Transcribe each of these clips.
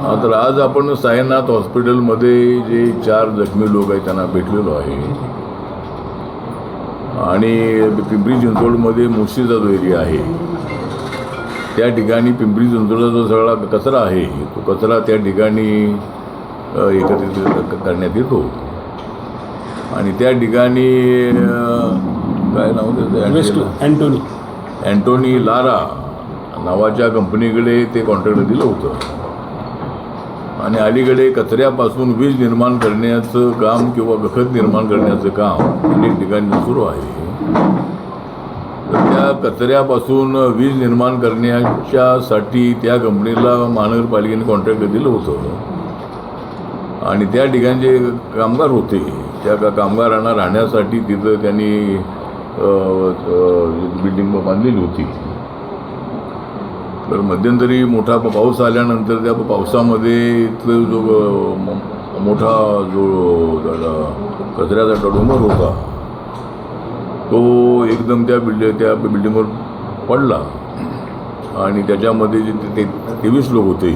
तर आज आपण साईनाथ हॉस्पिटलमध्ये जे 4 जखमी लोक आहेत त्यांना भेटलेलो आहे आणि पिंपरी चिंचवडमध्ये मुळशीचा जो एरिया आहे त्या ठिकाणी पिंपरी चिंचवडचा जो सगळा कचरा आहे तो कचरा त्या ठिकाणी एकत्रित करण्यात येतो आणि त्या ठिकाणी काय नाव त्याचं अँटोनी लारा नावाच्या कंपनीकडे ते कॉन्ट्रॅक्ट दिलं होतं आणि अलीकडे कचऱ्यापासून वीज निर्माण करण्याचं काम किंवा खत निर्माण करण्याचं काम अनेक ठिकाणी सुरू आहे. तर त्या कचऱ्यापासून वीज निर्माण करण्याच्यासाठी त्या कंपनीला महानगरपालिकेने कॉन्ट्रॅक्ट दिलं होतं आणि त्या ठिकाणी जे कामगार होते त्या कामगारांना राहण्यासाठी तिथं त्यांनी बिल्डिंग बांधलेली होती. तर मध्यंतरी मोठा पाऊस आल्यानंतर त्या पावसामध्ये इथलं जो मोठा जो कचऱ्याचा डोंगर होता तो एकदम त्या बिल्डिंगवर पडला आणि त्याच्यामध्ये जे 23 लोक होते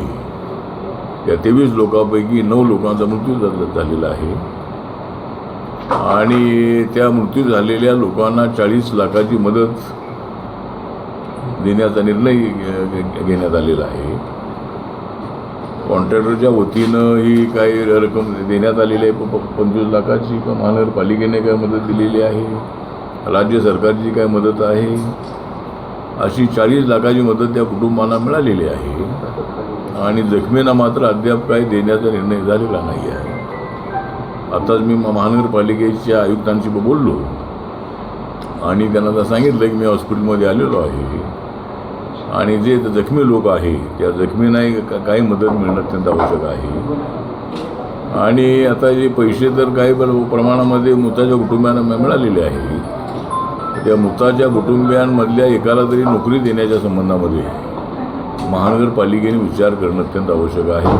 त्या 23 लोकांपैकी 9 लोकांचा मृत्यू झालेला आहे आणि त्या मृत्यू झालेल्या लोकांना 40 लाखाची मदत देण्याचा निर्णय घेण्यात आलेला आहे. कॉन्ट्रॅक्टरच्या वतीनं ही काही रक्कम देण्यात आलेली आहे 25 लाखाची महानगरपालिकेने काय मदत दिलेली आहे, राज्य सरकारची काय मदत आहे, अशी 40 लाखाची मदत त्या कुटुंबांना मिळालेली आहे आणि जखमींना मात्र अद्याप काही देण्याचा निर्णय झालेला नाही आहे. आताच मी महानगरपालिकेच्या आयुक्तांशी बोललो आणि त्यांना सांगितलं की मी हॉस्पिटलमध्ये आलेलो आहे आणि जे जखमी लोक आहे त्या जखमींनाही काही मदत मिळणं अत्यंत आवश्यक आहे आणि आता जे पैसे तर काही प्रमाणामध्ये मृताच्या कुटुंबियांना मिळालेले आहे. त्या मृताच्या कुटुंबियांमधल्या एकाला तरी नोकरी देण्याच्या संबंधामध्ये महानगरपालिकेने विचार करणं अत्यंत आवश्यक आहे,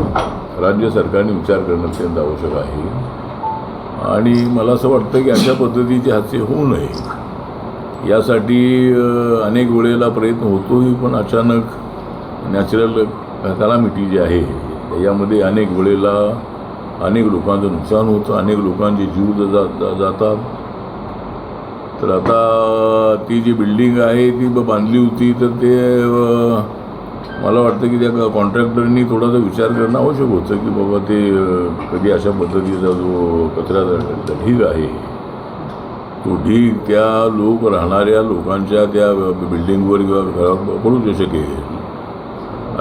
राज्य सरकारने विचार करणं अत्यंत आवश्यक आहे आणि मला असं वाटतं की अशा पद्धतीचे हादसे होऊ नये यासाठी अनेक वेळेला प्रयत्न होतोही पण अचानक नॅचरल कॅलामिटी जी आहे यामध्ये अनेक वेळेला अनेक लोकांचं नुकसान होतं, अनेक लोकांचे जीव जातात. तर आता ती जी बिल्डिंग आहे ती बांधली होती तर ते मला वाटतं की त्या कॉन्ट्रॅक्टरनी थोडासा विचार करणं आवश्यक होतं की बाबा ते कधी अशा पद्धतीचा जो कचऱ्याचा ढीग आहे तो ढीग त्या राहणाऱ्या लोकांच्या त्या बिल्डिंगवर किंवा घरात पडू शकेल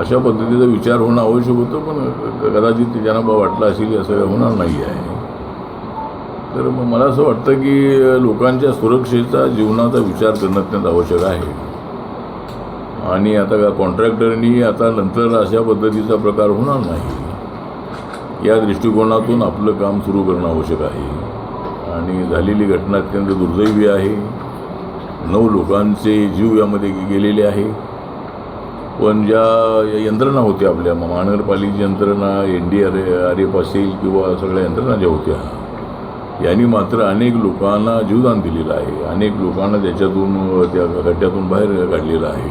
अशा पद्धतीचा विचार होणं आवश्यक होतं. पण कदाचित त्यांना वाटलं असेल असं होणार नाही आहे. तर मला असं वाटतं की लोकांच्या सुरक्षेचा जीवनाचा विचार करणं अत्यंत आवश्यक आहे आणि आता कॉन्ट्रॅक्टरनी आता नंतर अशा पद्धतीचा प्रकार होणार नाही या दृष्टिकोनातून आपलं काम सुरू करणं आवश्यक आहे आणि झालेली घटना अत्यंत दुर्दैवी आहे. 9 लोकांचे जीव यामध्ये गेलेले आहे. पण ज्या यंत्रणा होत्या आपल्या महानगरपालिकेची यंत्रणा NDRF असेल किंवा सगळ्या यंत्रणा ज्या होत्या यांनी मात्र अनेक लोकांना जीवदान दिलेलं आहे, अनेक लोकांना त्याच्यातून त्या गड्ड्यातून बाहेर काढलेलं आहे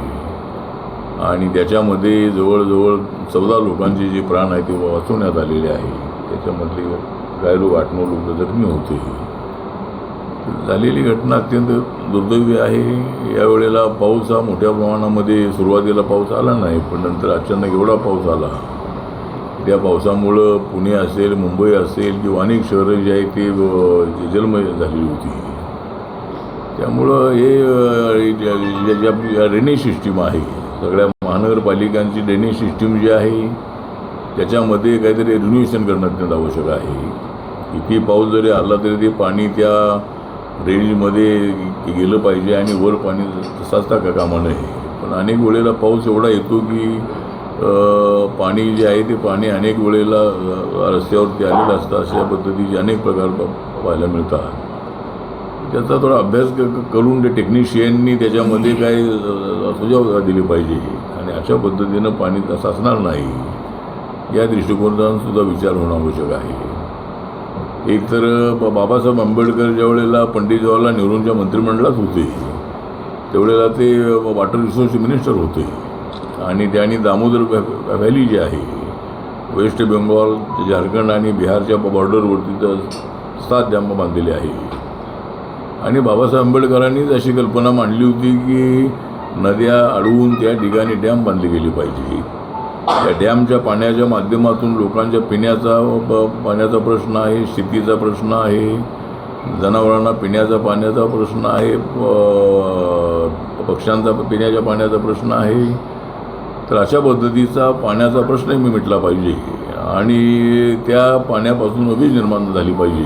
आणि त्याच्यामध्ये जवळजवळ 14 लोकांचे जे प्राण आहेत ते वाचवण्यात आलेले आहे. त्याच्यामधले काही लोक 8-9 लोक जखमी होते. झालेली घटना अत्यंत दुर्दैवी आहे. यावेळेला पाऊस हा मोठ्या प्रमाणामध्ये सुरुवातीला पाऊस आला नाही पण नंतर अचानक एवढा पाऊस आला त्या पावसामुळं पुणे असेल, मुंबई असेल किंवा अनेक शहरं जी आहेत ते जलमय झालेली होती. त्यामुळं हे ज्या ड्रेनेज सिस्टीम आहे सगळ्या महानगरपालिकांची ड्रेनेज सिस्टीम जी आहे त्याच्यामध्ये काहीतरी रिन्युएशन करणं अत्यंत आवश्यक आहे. किती पाऊस जरी आला तरी ते पाणी त्या ड्रेनेजमध्ये गेलं पाहिजे आणि वर पाणी साचता कामा नये. पण अनेक वेळेला पाऊस एवढा येतो की पाणी जे आहे ते पाणी अनेक वेळेला रस्त्यावरती आलेलं असतं. अशा पद्धतीचे अनेक प्रकार पाहायला मिळतात. त्याचा थोडा अभ्यास करून ते टेक्निशियननी त्याच्यामध्ये काही सुझाव दिले पाहिजे आणि अशा पद्धतीनं पाणी साचणार नाही या दृष्टिकोनातून सुद्धा विचार होणं आवश्यक आहे. एक तर बाबासाहेब आंबेडकर ज्या वेळेला पंडित जवाहरलाल नेहरूंच्या मंत्रिमंडळात होते त्यावेळेला ते वॉटर रिसोर्स मिनिस्टर होते आणि त्यांनी दामोदर व्हॅली जी आहे वेस्ट बेंगॉल, झारखंड आणि बिहारच्या बॉर्डरवरती तर 7 डॅम बांधलेले आहे. आणि बाबासाहेब आंबेडकरांनीच अशी कल्पना मांडली होती की नद्या अडवून त्या ठिकाणी डॅम बांधले गेले पाहिजे. त्या डॅमच्या पाण्याच्या माध्यमातून लोकांच्या पाण्याचा प्रश्न आहे, शेतीचा प्रश्न आहे, जनावरांना पिण्याचा पाण्याचा प्रश्न आहे, पक्ष्यांचा पिण्याच्या पाण्याचा प्रश्न आहे. तर अशा पद्धतीचा पाण्याचा प्रश्नही मिटला पाहिजे आणि त्या पाण्यापासून वीज निर्माण झाली पाहिजे.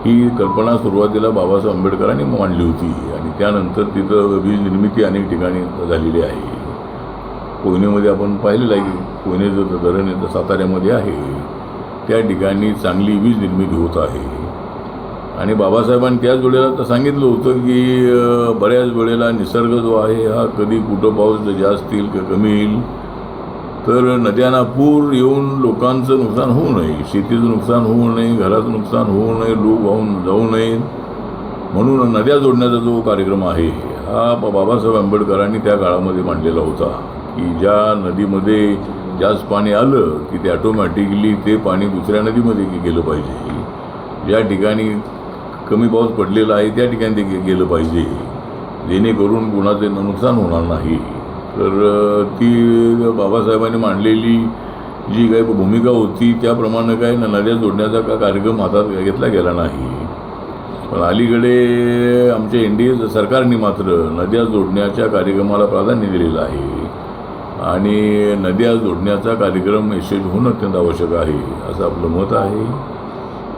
ही कल्पना सुरुवातीला बाबासाहेब आंबेडकरांनी मांडली होती आणि त्यानंतर तिथं वीज निर्मिती अनेक ठिकाणी झालेली आहे. कोयनेमध्ये आपण पाहिलेलं आहे की कोयनेचं धरण आहे तर साताऱ्यामध्ये आहे, त्या ठिकाणी चांगली वीज निर्मिती होत आहे. आणि बाबासाहेबांनी त्याच वेळेला तर सांगितलं होतं की बऱ्याच वेळेला निसर्ग जो आहे हा कधी कुठं पाऊस जास्त येईल का कमी येईल, तर नद्यांना पूर येऊन लोकांचं नुकसान होऊ नये, शेतीचं नुकसान होऊ नये, घराचं नुकसान होऊ नये, लोक वाहून जाऊ नयेत, म्हणून नद्या जोडण्याचा जो कार्यक्रम आहे हा बाबासाहेब आंबेडकरांनी त्या काळामध्ये मांडलेला होता की ज्या नदीमध्ये जास्त पाणी आलं की ते ऑटोमॅटिकली ते पाणी दुसऱ्या नदीमध्ये गेलं पाहिजे. ज्या ठिकाणी कमी पाऊस पडलेला आहे त्या ठिकाणी ते गेलं पाहिजे, जेणेकरून कुणाचं नुकसान होणार नाही. तर ती बाबासाहेबांनी मांडलेली जी काही भूमिका होती त्याप्रमाणे काही नद्या जोडण्याचा कार्यक्रम हातात घेतला गेला नाही. पण अलीकडे आमच्या NDA सरकारने मात्र नद्या जोडण्याच्या कार्यक्रमाला प्राधान्य दिलेलं आहे आणि नद्या जोडण्याचा कार्यक्रम यशस्वी होणं अत्यंत आवश्यक आहे असं आपलं मत आहे.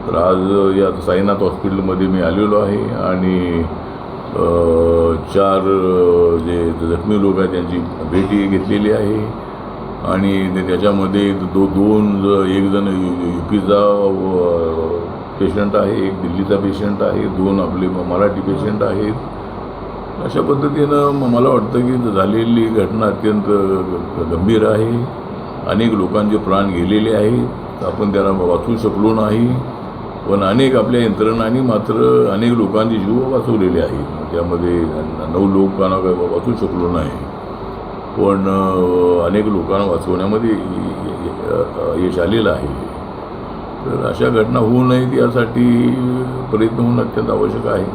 तर आज या साईनाथ हॉस्पिटलमध्ये मी आलेलो आहे आणि 4 जे जखमी लोक आहेत त्यांची भेटी घेतलेली आहे आणि त्याच्यामध्ये एक जण UPचा पेशंट आहे, एक दिल्लीचा पेशंट आहे, 2 आपले मराठी पेशंट आहेत. अशा पद्धतीनं मला वाटतं की झालेली घटना अत्यंत गंभीर आहे. अनेक लोकांचे प्राण गेलेले आहेत, आपण त्यांना वाचवू शकलो नाही, पण अनेक आपल्या यंत्रणांनी मात्र अनेक लोकांचे जीव वाचवलेले आहेत. त्यामध्ये 9 लोकांना वाचवू शकलो नाही, पण अनेक लोकांना वाचवण्यामध्ये यश आलेलं आहे. तर अशा घटना होऊ नयेत यासाठी प्रयत्न होणं अत्यंत आवश्यक आहे.